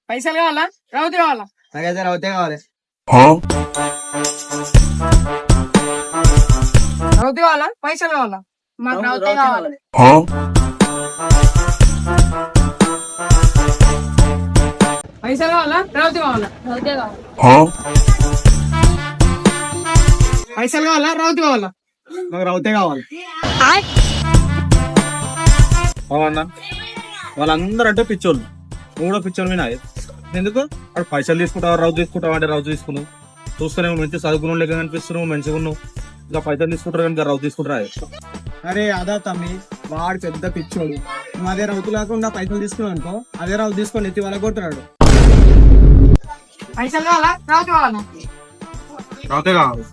పైసలు కావాలా రౌతి కావాలా? నాకైతే రౌతే కావాలి. రౌతి కావాలా పైసలు కావాలా? మాకు రౌతే కావాలి. పైసలు కావాలా రౌతి కావాలా? రౌతే కావాలి. పైసలు కావాలా రౌతి కావాలా? నాకు రౌతే కావాలి. అవునా వాళ్ళందరూ అంటే పిచ్చోళ్ళు, నువ్వు కూడా పిచ్చోళ్ళు వినా. ఎందుకు అక్కడ పైసలు తీసుకుంటావు, రౌతు తీసుకుంటావు అంటే రౌతు తీసుకున్నావు. చూస్తేనేమో మంచి చదువుకున్న లెక్క కనిపిస్తున్నావు, మంచిగా ఉన్నావు. ఇంకా పైసలు తీసుకుంటారు కానీ రౌతు తీసుకుంటారా? అరే అదా తమ్మి, వాడు పెద్ద పిచ్చోడు. నువ్వు అదే రౌతు లేకుండా పైసలు తీసుకున్నావు అనుకో, అదే రౌతు తీసుకొని ఎత్తి వాళ్ళ కొట్టాడు. పైసలు కావాలా రౌతి కావాలా? రౌతే కావాలి.